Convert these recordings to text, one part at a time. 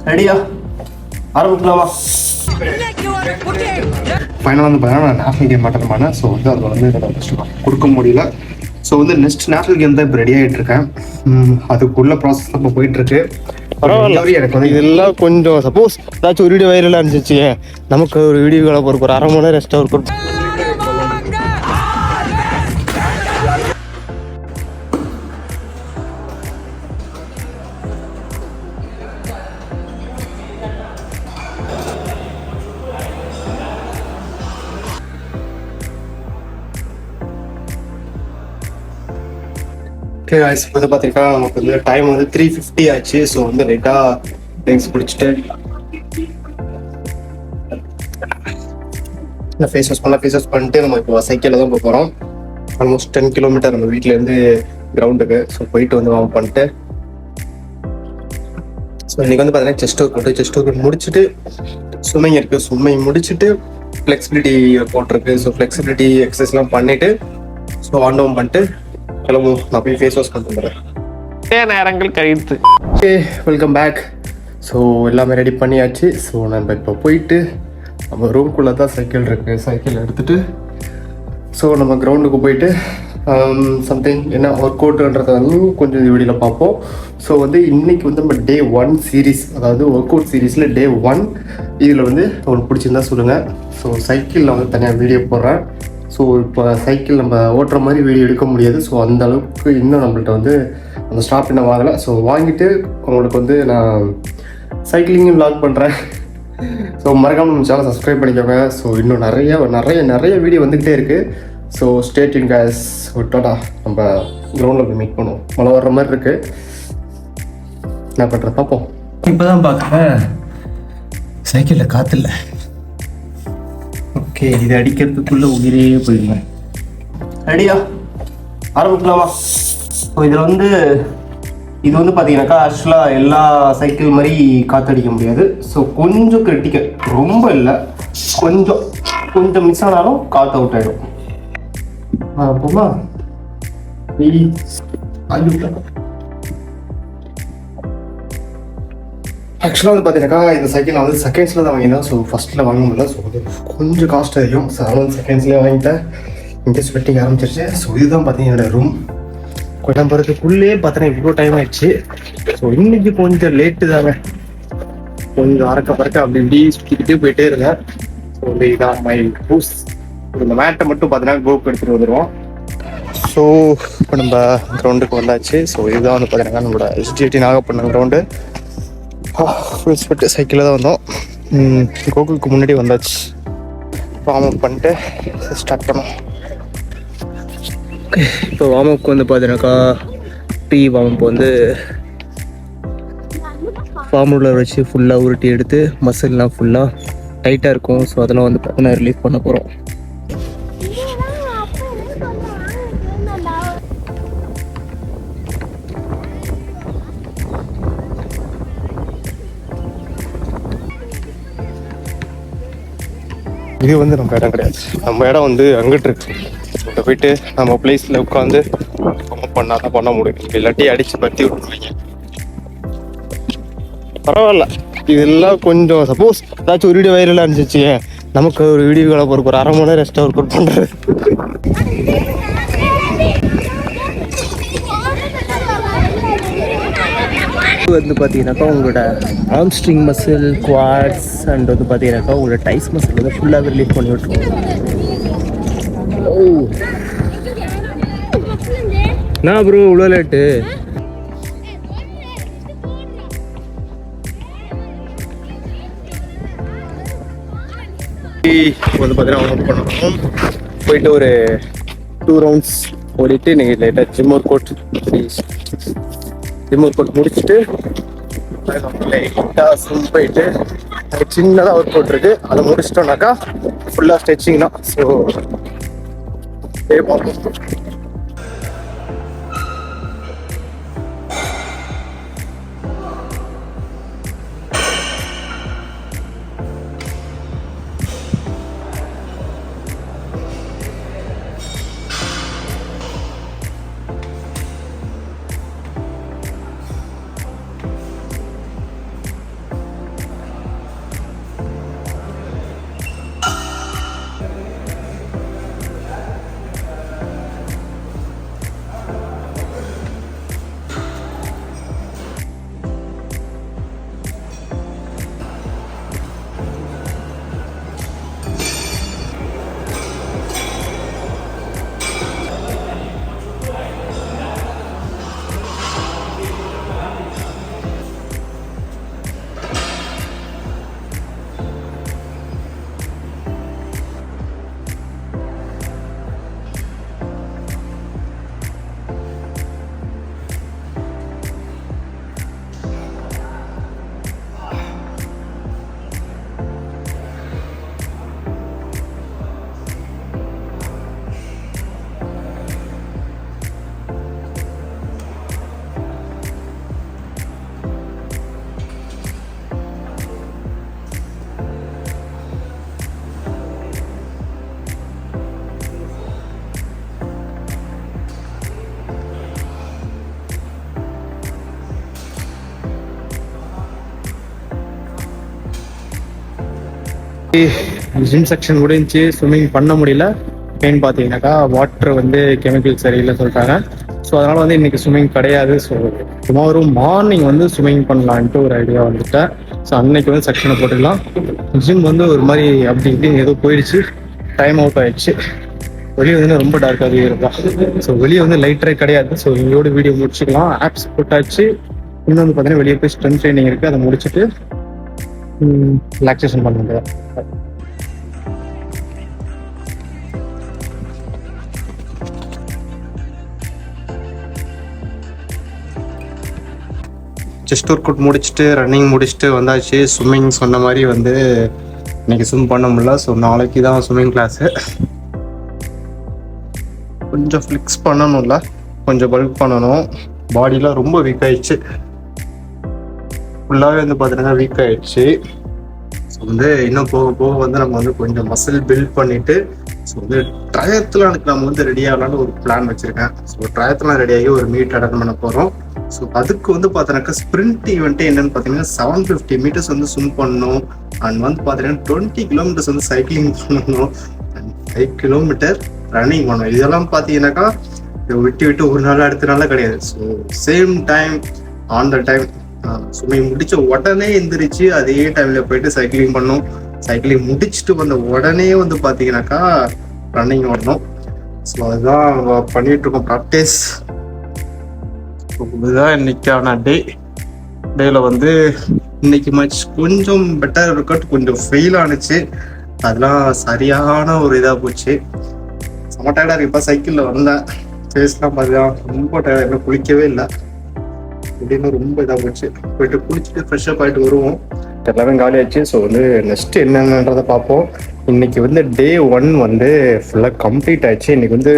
ரெடியா ஆரம்பிக்கலாமா? ஃபைனலாக வந்து பார்த்தீங்கன்னா நான் நேஷனல் கேம் அட்டன் பண்ணேன். ஸோ வந்து அதில் வந்து என்னோட கொடுக்க முடியல. ஸோ வந்து நெக்ஸ்ட் நேஷனல் கேம் தான் இப்போ ரெடி ஆகிட்டு இருக்கேன். அதுக்குள்ள ப்ராசஸ் தான் இப்போ போயிட்டுருக்கு. பரவாயில்ல, எனக்கு வந்து இதெல்லாம் கொஞ்சம் சப்போஸ் ஏதாச்சும் ஒரு வீடியோ வைரலாக இருந்துச்சு, நமக்கு ஒரு வீடியோவில் ஒரு அரை மணி நேரம் ரெஸ்ட்டாக இருக்கும். இப்போ வந்து பார்த்தீங்கன்னா நமக்கு வந்து டைம் வந்து 3:50 ஆச்சு. ஸோ வந்து லைட்டாக ட்ரிங்க்ஸ் குடிச்சிட்டு ஃபேஸ் வாஷ் பண்ணிட்டு நம்ம இப்போ சைக்கிளில் தான் போக போகிறோம். ஆல்மோஸ்ட் 10 கிலோமீட்டர் நம்ம வீட்டிலேருந்து கிரவுண்டுக்கு. ஸோ போயிட்டு வந்து வார்ம் பண்ணிட்டு ஸோ இன்றைக்கி வந்து பார்த்தீங்கன்னா செஸ்ட் ஒர்க் முடிச்சுட்டு ஸ்விம்மிங் இருக்குது. ஸ்விம்மிங் முடிச்சுட்டு ஃப்ளெக்சிபிலிட்டி போட்டிருக்கு. ஸோ ஃப்ளெக்சிபிலிட்டி எக்ஸசைஸ்லாம் பண்ணிவிட்டு ஸோ ஆண்டவும் பண்ணிட்டு கிளம்பும். நான் போய் ஃபேஸ் வாஷ் பண்ணிட்டு வந்துடுறேன். நேரங்கள் கழித்து. Okay, welcome back. ஸோ எல்லாமே ரெடி பண்ணியாச்சு. ஸோ நம்ம இப்போ போயிட்டு நம்ம ரூம்குள்ளே தான் சைக்கிள் இருக்குது. சைக்கிள் எடுத்துகிட்டு ஸோ நம்ம கிரவுண்டுக்கு போயிட்டு சம்திங் என்ன ஒர்க் அவுட்ன்றதை வந்து கொஞ்சம் வீடியோவில் பார்ப்போம். ஸோ வந்து இன்றைக்கி வந்து நம்ம Day 1 சீரீஸ், அதாவது ஒர்க் அவுட் சீரீஸில் Day 1 இதில் வந்து உங்களுக்கு பிடிச்சிருந்தா சொல்லுங்கள். ஸோ சைக்கிளில் வந்து தனியாக வீடியோ போடுறேன். ஸோ இப்போ சைக்கிள் நம்ம ஓட்டுற மாதிரி வீடியோ எடுக்க முடியாது. ஸோ அந்த அளவுக்கு இன்னும் நம்மள்ட்ட வந்து அந்த ஸ்டாப் இன்னும் வாங்கலை. ஸோ வாங்கிட்டு உங்களுக்கு வந்து நான் சைக்கிளிங்கும் வ்ளாக் பண்ணுறேன். ஸோ மறக்காமல் நம்ம சேனல் சப்ஸ்கிரைப் பண்ணிக்கோங்க. ஸோ இன்னும் நிறைய வீடியோ வந்துக்கிட்டே இருக்குது. So stay tuned guys. விட்டோடா நம்ம கிரவுண்டில் போய் மீட் பண்ணுவோம். மழை வர்ற மாதிரி இருக்குது. என்ன பண்ணுறது பார்ப்போம். இப்போ தான் பார்க்குறேன் சைக்கிளில் காற்றுல. ஓகே, இது அடிக்கிறதுக்குள்ளே உயிரே போயிடுவேன். ரெடியா ஆரம்பிக்கலாமா? ஸோ இதில் வந்து இது வந்து பார்த்தீங்கன்னாக்கா ஆக்சுவலாக எல்லா சைக்கிள் மாதிரி காற்றடிக்க முடியாது. ஸோ கொஞ்சம் கிரிட்டிக்கல், ரொம்ப இல்லை, கொஞ்சம் மிஸ் ஆனாலும் காற்று அவுட் ஆகிடும். போமா ஆக்சுவலாக வந்து பார்த்தீங்கன்னாக்கா இந்த சைக்கிள் நான் வந்து செகண்ட்ஸில் தான் வாங்கினேன். ஸோ ஃபஸ்ட்டில் வாங்க முடியல. ஸோ கொஞ்சம் காஸ்ட் அதிகம். ஸோ அதனால் செகண்ட்ஸ்லேயே வாங்கிட்டேன். இங்கே ஸ்வெட்டிங் ஆரம்பிச்சிருச்சு. ஸோ இதுதான் பார்த்தீங்கன்னா என்னோடய ரூம். கொஞ்சம் போகிறதுக்குள்ளே பார்த்தீங்கன்னா இவ்வளோ டைம் ஆயிடுச்சு. ஸோ இன்னைக்கு கொஞ்சம் லேட்டு தாங்க. கொஞ்சம் பறக்க அப்படி இப்படி சுற்றிக்கிட்டே போயிட்டே இருந்தேன். ஸோ இதுதான் மை ஹூஸ். இந்த மேட்டை மட்டும் பார்த்தீங்கன்னா கோக்கு எடுத்துகிட்டு வந்துடுவோம். ஸோ இப்போ நம்ம கிரவுண்டுக்கு வந்தாச்சு. ஸோ இதுதான் வந்து பார்த்தீங்கன்னா நம்மளோட SGT நாகப்பட்டினம் கிரவுண்டு. ஃபுல் ஸ்வெட்டு சைக்கிளில் தான் வந்தோம். கோகுலுக்கு முன்னாடி வந்தாச்சு. வார்ம் அப் பண்ணிட்டு ஸ்டார்ட் பண்ணோம். ஓகே, இப்போ வார்ம் அப்க்கு வந்து பார்த்தீங்கன்னாக்கா வார்ம் அப் வந்து ஃபார்முலர் வச்சு ஃபுல்லாக உருட்டி எடுத்து மசில்லாம் ஃபுல்லாக டைட்டாக இருக்கும். ஸோ அதெல்லாம் வந்து பார்த்தீங்கன்னா ரிலீஃப் பண்ண போகிறோம். இது வந்து நம்ம இடம் கிடையாது. நம்ம இடம் வந்து அங்கிட்டு இருக்கு. இங்கே போயிட்டு நம்ம பிளேஸில் உட்காந்து பண்ணால் தான் பண்ண முடியும். இல்லாட்டி அடித்து பற்றி விட்டுருவீங்க. பரவாயில்ல, இதெல்லாம் கொஞ்சம் சப்போஸ் ஏதாச்சும் ஒரு வீடியோ வைரலாக இருந்துச்சு, நமக்கு ஒரு வீடியோவில் ஒரு அரை மணி நேரம் ரெஸ்ட்டாக ஒர்க் அவுட் பண்ணுறது. வந்து பார்த்தீங்கன்னாக்கா உங்களோட ஆம்ஸ்ட்ரிங் மசில், குவாட்ஸ் அண்ட் வந்து பார்த்தீங்கன்னாக்கா உங்களோட டைஸ் மசில் வந்து ஃபுல்லாக ரிலீஃப் பண்ணி விட்டுருவோம். ஓ நான் ப்ரோ இவ்வளோ லேட்டு. வந்து பார்த்தீங்கன்னா ஒர்க் பண்ணணும். போயிட்டு ஒரு 2 ரவுண்ட்ஸ் ஓடிட்டு நீங்கள் லைட்டாக ஜிம் ஒர்க் அவுட் முடிச்சுட்டு லைட்டாக ஸ்விம் போயிட்டு சின்னதாக ஒர்க் அவுட் இருக்குது. அதை முடிச்சிட்டோம்னாக்கா ஃபுல்லாக ஸ்ட்ரெச்சிங் தான். ஸோ பார்ப்போம். ஜிம் செக்ஷன் முடிஞ்சு ஸ்விம்மிங் பண்ண முடியல. ஏன்னு பார்த்தீங்கன்னாக்கா வாட்டர் வந்து கெமிக்கல் சரியில்லை சொல்லிட்டாங்க. ஸோ அதனால் வந்து இன்றைக்கி ஸ்விம்மிங் கிடையாது. ஸோ டுமாரோ மார்னிங் வந்து ஸ்விம்மிங் பண்ணலான்ட்டு ஒரு ஐடியா வந்துட்டேன். ஸோ அன்னைக்கு வந்து செக்ஷனை போட்டுக்கலாம். ஜிம் வந்து ஒரு மாதிரி அப்படி இப்படின்னு ஏதோ போயிடுச்சு, டைம் அவுட் ஆயிடுச்சு. வெளியே வந்து ரொம்ப டார்க்காகவே இருக்கும். ஸோ வெளியே வந்து லைட்டரே கிடையாது. ஸோ இங்கோட வீடியோ முடிச்சுக்கலாம். ஆப்ஸ் போட்டாச்சு. இன்னும் வந்து பார்த்தீங்கன்னா வெளியே போய் ஸ்ட்ரென்த் ட்ரைனிங் இருக்குது, அதை முடிச்சுட்டு ரிலாக்ஸேஷன் பண்ண முடியாது. செஸ்ட் ஒர்க் அவுட் முடிச்சுட்டு ரன்னிங் முடிச்சுட்டு வந்தாச்சு. ஸ்விம்மிங் சொன்ன மாதிரி வந்து இன்னைக்கு ஸ்விம் பண்ண முடியல. ஸோ நாளைக்கு தான் ஸ்விம்மிங் கிளாஸு. கொஞ்சம் ஃப்ளிக்ஸ் பண்ணணும்ல, கொஞ்சம் பல்க் பண்ணணும். பாடிலாம் ரொம்ப வீக் ஆயிடுச்சு, ஃபுல்லாகவே வந்து பார்த்தீங்கன்னா வீக் ஆயிடுச்சு. ஸோ வந்து இன்னும் போக போக வந்து நம்ம வந்து கொஞ்சம் மசில் பில்ட் பண்ணிட்டு ஸோ வந்து ட்ரையத்லானுக்கு நம்ம வந்து ரெடி ஆகலான்னு ஒரு பிளான் வச்சிருக்கேன். ஸோ ட்ரையத்லான் ரெடியாகி ஒரு மீட் அட்டன் பண்ண போகிறோம். ஸோ அதுக்கு வந்து பார்த்தீங்கன்னாக்கா ஸ்ப்ரிண்ட் ஈவெண்ட்டு என்னன்னு பார்த்தீங்கன்னா 750 மீட்டர்ஸ் வந்து ஸ்விம் பண்ணணும். அண்ட் வந்து பார்த்தீங்கன்னா 20 கிலோமீட்டர்ஸ் வந்து சைக்கிளிங் பண்ணணும். அண்ட் 5 கிலோமீட்டர் ரன்னிங் பண்ணணும். இதெல்லாம் பார்த்தீங்கன்னாக்கா விட்டு விட்டு ஒரு நாள் அடுத்த நாளாக கிடையாது. So same time on the time swimming முடிச்ச உடனே எந்திரிச்சு அதே டைம்ல போயிட்டு சைக்கிளிங் பண்ணணும். சைக்கிளிங் முடிச்சுட்டு வந்த உடனே வந்து பார்த்தீங்கன்னாக்கா ரன்னிங் ஓடணும். ஸோ அதுதான் பண்ணிட்டு இருக்கோம் ப்ராக்டிஸ். இதுதான் இன்னைக்கான டேல வந்து இன்னைக்கு மேட்ச் கொஞ்சம் பெட்டர் இருக்கட், கொஞ்சம் ஃபெயில் ஆனிச்சு. அதெல்லாம் சரியான ஒரு இதாக போச்சு. செம்ம டயர்டாக இருக்கு. இப்போ சைக்கிளில் வந்தேன், ஃபேஸ்லாம் பார்த்தா ரொம்ப டயர்டாக, இன்னும் குளிக்கவே இல்லை. அப்படின்னு ரொம்ப இதாக போச்சு. போயிட்டு குளிச்சுட்டு ஃப்ரெஷ்ஷப் ஆகிட்டு வருவோம். எல்லாமே காலி ஆச்சு. ஸோ வந்து நெக்ஸ்ட் என்னன்றதை பார்ப்போம். இன்னைக்கு வந்து டே 1 வந்து ஃபுல்லாக கம்ப்ளீட் ஆயிடுச்சு. இன்னைக்கு வந்து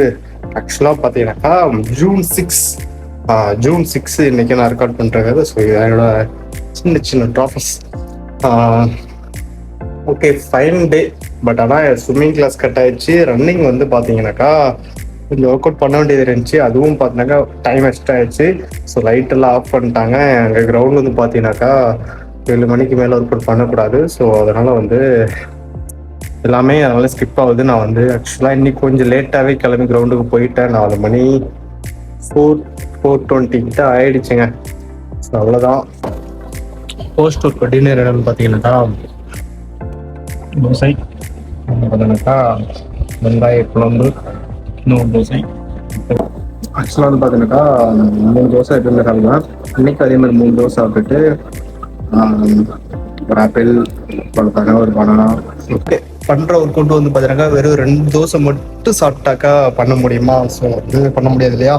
ஆக்சுவலாக பார்த்தீங்கன்னாக்கா ஜூன் 6 இன்னைக்கு நான் ரெக்கார்ட் பண்ணுறது. ஸோ இது என்னோட சின்ன சின்ன trophies. Okay, fine day. But ஆனால் ஸ்விம்மிங் கிளாஸ் கட் ஆயிடுச்சு. ரன்னிங் வந்து பார்த்தீங்கன்னாக்கா கொஞ்சம் ஒர்க் அவுட் பண்ண வேண்டியது இருந்துச்சு. அதுவும் பார்த்தீங்கன்னாக்கா டைம் எக்ஸ்ட்ரா ஆயிடுச்சு. ஸோ லைட்டெல்லாம் ஆஃப் பண்ணிட்டாங்க. எங்கள் கிரவுண்ட் வந்து பார்த்தீங்கன்னாக்கா 7 மணிக்கு மேலே ஒர்க் அவுட் பண்ணக்கூடாது. ஸோ அதனால் வந்து எல்லாமே அதனால ஸ்கிப் ஆகுது. நான் வந்து ஆக்சுவலாக இன்னைக்கு கொஞ்சம் லேட்டாகவே கிளம்பி கிரவுண்டுக்கு போயிட்டேன். 4 மணி 4:20 கிட்ட ஆயிடுச்சுங்க. ஸோ அவ்வளோதான். போஸ்ட் ஒர்க் டின்னர் என்னன்னு பார்த்தீங்கன்னாக்கா தோசை, பார்த்தீங்கன்னாக்கா வெங்காய குழம்பு, இன்னொரு தோசை. ஆக்சுவலாக வந்து பார்த்தீங்கன்னாக்கா 3 தோசை எடுத்துருக்காங்க. இன்னைக்கு அதே மாதிரி 3 தோசை சாப்பிட்டுட்டு ஒரு ஆப்பிள் பழத்தாங்க, ஒரு பனானா. ஓகே, பண்ணுற ஒர்க் அவுட் வந்து பார்த்தீங்கன்னாக்கா வெறும் 2 தோசை மட்டும் சாப்பிட்டாக்கா பண்ண முடியுமா? ஸோ வந்து பண்ண முடியாது இல்லையா?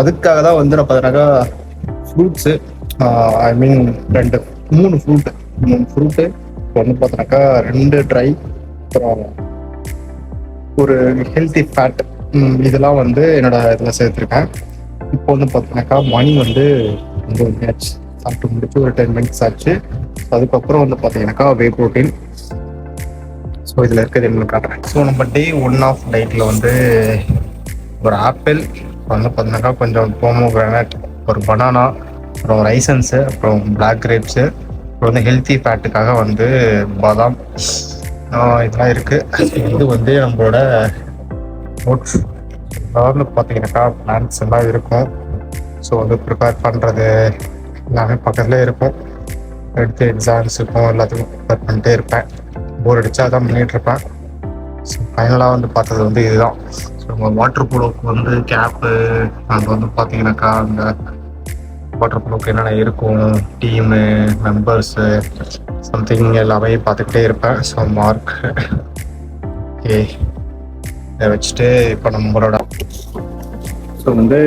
அதுக்காக தான் வந்து நான் பார்த்தீங்கன்னாக்கா ஃப்ரூட்ஸு, ஐ மீன் 3 ஃப்ரூட்டு வந்து பார்த்தீங்கன்னாக்கா 2 ட்ரை, அப்புறம் ஒரு ஹெல்த்தி ஃபேட், இதெல்லாம் வந்து என்னோட இதில் சேர்த்துருக்கேன். இப்போ வந்து பார்த்தீங்கன்னாக்கா மணி வந்து 9 ஆச்சு. சாப்பிட்டு முடிச்சு ஒரு 10 மினிட்ஸ் ஆச்சு. அதுக்கப்புறம் வந்து பார்த்தீங்கன்னாக்கா வே ப்ரோட்டீன். ஸோ இதில் இருக்கிறது என்னன்னு காட்டுறேன். ஸோ நம்ம டே 1 ஆஃப் டயட்டில் வந்து ஒரு ஆப்பிள், வந்து பார்த்தீங்கன்னாக்கா கொஞ்சம் போமோகிரானட், ஒரு பனானா, அப்புறம் ரைசன்ஸு, அப்புறம் பிளாக் கிரேப்ஸு, அப்புறம் வந்து ஹெல்த்தி ஃபேட்டுக்காக வந்து பாதாம், இதெல்லாம் இருக்குது. இது வந்து நம்மளோட ஓட்ஸ். வந்து பார்த்தீங்கன்னாக்கா பிளான்ஸ் எல்லாம் இருக்கும். ஸோ வந்து ப்ரிப்பேர் பண்ணுறது எல்லாமே பக்கத்துலேயே இருக்கும். எடுத்து எக்ஸாம்ஸுக்கும் எல்லாத்துக்கும் ப்ரிப்பேர் பண்ணிட்டே இருப்பேன். போர் அடித்தா அதான் பண்ணிகிட்டு இருப்பேன். ஸோ ஃபைனலாக வந்து பார்த்தது வந்து இதுதான். ஸோ நம்ம வாட்டர் போலோவுக்கு வந்து கேப்பு, அங்கே வந்து பார்த்தீங்கன்னாக்கா அந்த வாட்டர் போலோவுக்கு என்னென்ன இருக்கும், டீமு, மெம்பர்ஸு, சம்திங் எல்லாமே பார்த்துக்கிட்டே இருப்பேன். ஸோ மார்க் ஓகே இதை வச்சுட்டு இப்போ நம்மளோட ஸோ வந்து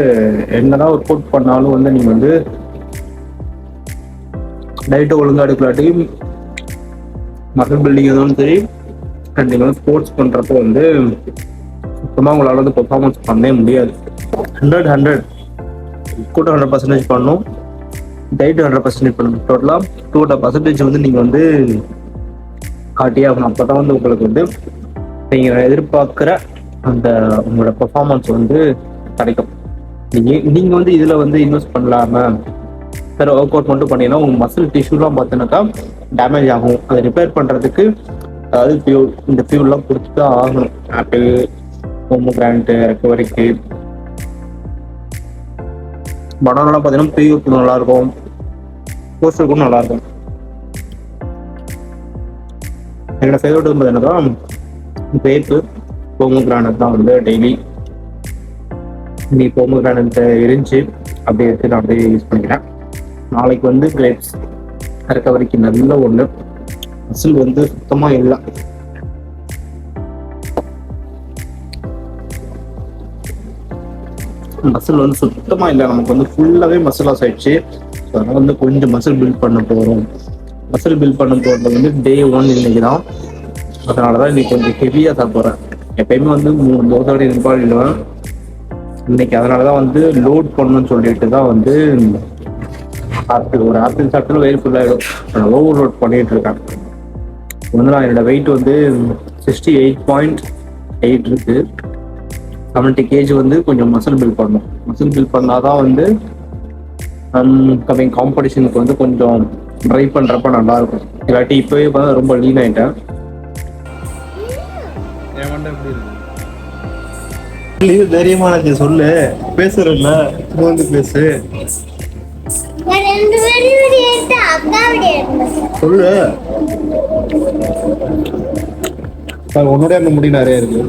என்னதான் ஒர்க் அவுட் பண்ணாலும் வந்து நீங்கள் வந்து டயட்டை ஒழுங்காக எடுக்கலாட்டியும் மசில் பில்டிங் எதுவும் சரி, அண்ட் நீங்கள் வந்து ஸ்போர்ட்ஸ் பண்ணுறப்போ வந்து சுத்தமாக உங்களால் வந்து பெர்ஃபார்மன்ஸ் பண்ணவே முடியாது. 100 கூட 100% பண்ணணும், டயட்டு 100% பண்ணணும். டோட்டலாக 200% வந்து நீங்கள் வந்து காட்டியே ஆகணும். அப்போ தான் வந்து உங்களுக்கு வந்து நீங்கள் எதிர்பார்க்குற அந்த உங்களோட பெர்ஃபார்மன்ஸ் வந்து கிடைக்கும். நீங்கள் வந்து இதில் வந்து இன்வெஸ்ட் பண்ணலாமல் வேறு ஒர்க் அவுட் மட்டும் பண்ணிங்கன்னா உங்கள் மசில் டிஷ்யூலாம் பார்த்தீங்கன்னாக்கா டேமேஜ் ஆகும். அதை ரிப்பேர் பண்ணுறதுக்கு அதாவது ஃபியூல், இந்த ஃபியூல்லாம் கொடுத்து தான் ஆகணும். ஆப்பிள், பொமோகிரானட், ரெக்கவரிக்கு, பனானாலாம் பார்த்தீங்கன்னா ப்ரீ நல்லா இருக்கும், போஸ்டருக்கும் நல்லா இருக்கும். என்னோட ஃபேவரட் வந்து பார்த்தீங்கன்னா கிரேப்பு, பொமோகிரானட் தான் வந்து டெய்லி. நீ பொமோகிரானட் இருந்துச்சு அப்படியே எடுத்து நான் அப்படியே யூஸ் பண்ணிக்கிறேன். நாளைக்கு வந்து கிரேப்ஸ் ரெக்கவரிக்கு நல்ல ஒன்று. மசில் வந்து சுத்தமா இல்லை. மசில் வந்து சுத்தமா இல்லை, நமக்கு வந்து ஃபுல்லாவே மசில் லாஸ் ஆயிடுச்சு. அதனால வந்து கொஞ்சம் மசில் பில்ட் பண்ண போறோம். மசில் பில்ட் பண்ண போறது வந்து டே 1 இன்னைக்கு தான். அதனாலதான் இன்னைக்கு கொஞ்சம் ஹெவியா சாப்பிட்றேன். எப்பயுமே வந்து 3 தோசை நிப்பாடிடுவேன். இன்னைக்கு அதனாலதான் வந்து லோட் பண்ணணும்னு சொல்லிட்டு தான் வந்து ஒரு ஆப்பிள் சாப்பிட்டாலும் வெயிட் ஃபுல்லாகிடும். நான் ஓவர் லோட் பண்ணிட்டு இருக்கேன். வந்து நான் என்னோட வெயிட் வந்து 68.8 இருக்கு. 70 kg வந்து கொஞ்சம் மசில் பில்ட் பண்ணணும். மசில் பில்ட் பண்ணாதான் வந்து கம்மிங் காம்படிஷனுக்கு வந்து கொஞ்சம் ட்ரை பண்றப்ப நல்லா இருக்கும். இல்லாட்டி இப்பவே பார்த்தா ரொம்ப லீன் ஆயிட்டேன். தைரியமான சொல்லு, பேசுறேன்ல வந்து பேசு சொல்லு. உன்னுடைய அந்த முடி நிறைய இருக்கு.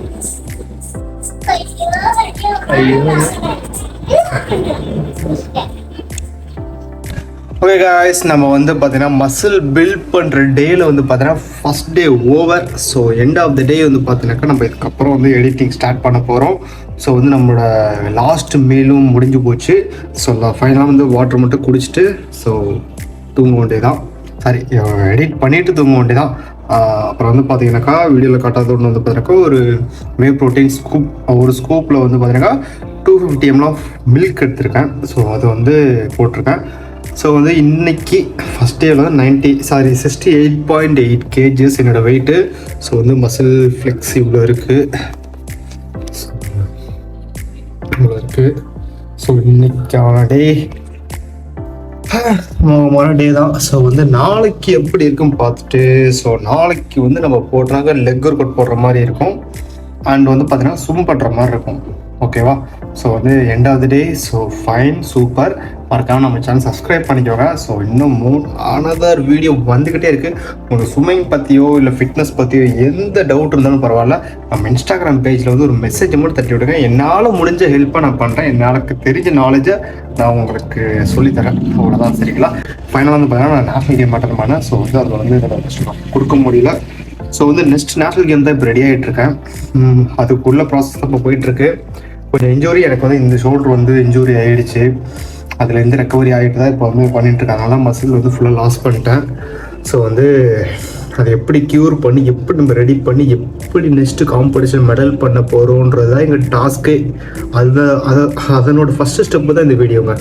ஓகே காய்ஸ், நம்ம வந்து பார்த்தீங்கன்னா மசில் பில்ட் பண்ணுற டேயில் வந்து பார்த்தீங்கன்னா first day over. So end of the day வந்து பார்த்தீங்கன்னாக்கா நம்ம இதுக்கப்புறம் வந்து எடிட்டிங் ஸ்டார்ட் பண்ண போகிறோம். ஸோ வந்து நம்மளோட லாஸ்ட் மீலும் முடிஞ்சு போச்சு. ஸோ ஃபைனலாக வந்து வாட்டர் மட்டும் குடிச்சிட்டு ஸோ தூங்க வேண்டியதான். சாரி, எடிட் பண்ணிவிட்டு தூங்க வேண்டியதான். அப்புறம் வந்து பார்த்தீங்கன்னாக்கா வீடியோவில் காட்டாத ஒன்று வந்து பார்த்தீங்கன்னாக்கா ஒரு வே ப்ரோட்டீன் ஸ்கூப், ஒரு ஸ்கூப்பில் வந்து பார்த்தீங்கன்னாக்கா 250 ml ஆஃப் மில்க் எடுத்திருக்கேன். ஸோ அது வந்து போட்டிருக்கேன். ஸோ வந்து இன்னைக்கு ஃபஸ்ட் டேவில் வந்து 68.8 kgs என்னோடய வெயிட்டு. ஸோ வந்து மசில் ஃப்ளெக்ஸ் இவ்வளோ இருக்குது. ஸோ இன்னைக்கான டே டே தான். ஸோ வந்து நாளைக்கு எப்படி இருக்குன்னு பார்த்துட்டு, ஸோ நாளைக்கு வந்து நம்ம போடுறாங்க லெக் ஒர்க் அவுட் போடுற மாதிரி இருக்கும். அண்ட் வந்து பார்த்தீங்கன்னா ஸ்விம் பண்ணுற மாதிரி இருக்கும். ஓகேவா? ஸோ வந்து end of the day. So fine, super. மறக்காம நம்ம சேனல் சப்ஸ்கிரைப் பண்ணிக்கோங்க. ஸோ இன்னும் அனதர் வீடியோ வந்துக்கிட்டே இருக்குது. உங்களுக்கு ஸ்விம்மிங் பற்றியோ இல்லை ஃபிட்னஸ் பற்றியோ எந்த டவுட் இருந்தாலும் பரவாயில்ல, நம்ம இன்ஸ்டாகிராம் பேஜில் வந்து ஒரு மெசேஜ் மட்டும் தட்டி விடுங்க. என்னால் முடிஞ்ச ஹெல்ப்பை நான் பண்ணுறேன். எனக்கு தெரிஞ்ச நாலேஜை நான் உங்களுக்கு சொல்லித்தரேன். அவ்வளோதான், சரிங்களா? ஃபைனலாக வந்து பார்த்தீங்கன்னா நான் நேஷனல் கேம் அட்டன் பண்ணேன். ஸோ வந்து அதில் வந்து கொடுக்க முடியல. ஸோ வந்து நெக்ஸ்ட் நேஷனல் கேம் தான் இப்போ ரெடி ஆகிட்டு இருக்கேன். அதுக்குள்ள ப்ராசஸ் தான் இப்போ போயிட்டுருக்கு. கொஞ்சம் இன்ஜூரி, எனக்கு வந்து இந்த ஷோல்டர் வந்து இன்ஜூரி ஆகிடுச்சு. அதுலேருந்து ரெக்கவரி ஆகிட்டு தான் இப்போ வந்து பண்ணிட்டுருக்காங்க. அதனால மசில் வந்து ஃபுல்லாக லாஸ் பண்ணிட்டேன். ஸோ வந்து அதை எப்படி க்யூர் பண்ணி, எப்படி நம்ம ரெடி பண்ணி, எப்படி நெக்ஸ்ட்டு காம்படிஷன் மெடல் பண்ண போகிறோன்றது தான் எங்கள் டாஸ்க்கே. அதனோட ஃபஸ்ட்டு ஸ்டெப்பு தான் இந்த வீடியோங்க,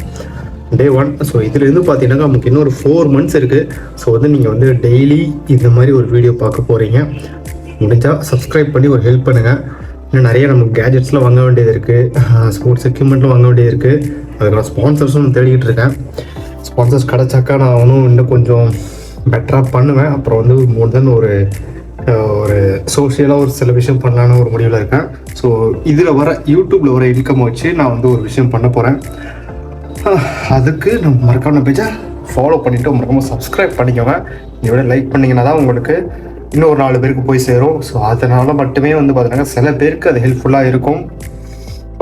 டே 1. ஸோ இதுலேருந்து பார்த்தீங்கன்னா நமக்கு இன்னொரு 4 months இருக்குது. ஸோ வந்து நீங்கள் வந்து டெய்லி இந்த மாதிரி ஒரு வீடியோ பார்க்க போகிறீங்க. முடிஞ்சால் சப்ஸ்கிரைப் பண்ணி ஒரு ஹெல்ப் பண்ணுங்கள். இன்னும் நிறைய நமக்கு கேஜெட்ஸ்லாம் வாங்க வேண்டியது இருக்குது, ஸ்போர்ட்ஸ் எக்யூப்மெண்ட்லாம் வாங்க வேண்டியது இருக்குது. அதுக்கு நான் ஸ்பான்சர்ஸும் தேடிக்கிட்டு இருக்கேன். ஸ்பான்சர்ஸ் கிடச்சாக்கா நான் இன்னும் கொஞ்சம் பெட்டராக பண்ணுவேன். அப்புறம் வந்து மோர் தென் ஒரு சோஷியலாக ஒரு சில விஷயம் பண்ணலான்னு ஒரு முடிவில் இருக்கேன். ஸோ இதில் வர யூடியூப்பில் வர இன்கம் வச்சு நான் வந்து ஒரு விஷயம் பண்ண போகிறேன். அதுக்கு நம்ம மறக்காம பேஜை ஃபாலோ பண்ணிவிட்டு மறக்காமல் சப்ஸ்கிரைப் பண்ணிக்கோங்க. இதோட லைக் பண்ணிங்கன்னா தான் உங்களுக்கு இன்னும் ஒரு 4 பேருக்கு போய் சேரும். ஸோ அதனால மட்டுமே வந்து பார்த்தீங்கன்னா சில பேருக்கு அது ஹெல்ப்ஃபுல்லாக இருக்கும்.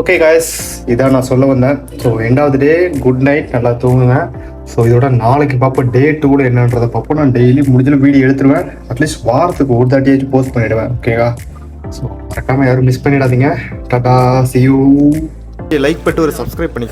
ஓகே காய்ஸ், இதான் நான் சொல்ல வந்தேன். So end of the day, good night, நல்லா தூங்குங்க. ஸோ இதோட நாளைக்கு பார்ப்போம் டே 2 என்னன்றதை பார்ப்போம். நான் டெய்லி முடிஞ்ச வீடியோ எடுத்துருவேன். அட்லீஸ்ட் வாரத்துக்கு ஒரு தாட்டியாச்சும் போஸ்ட் பண்ணிவிடுவேன். ஓகேவா? ஸோ மறக்காமல் யாரும் மிஸ் பண்ணிடாதீங்க. Tata, see you. லைக் பண்ணிட்டு ஒரு சப்ஸ்கிரைப் பண்ணி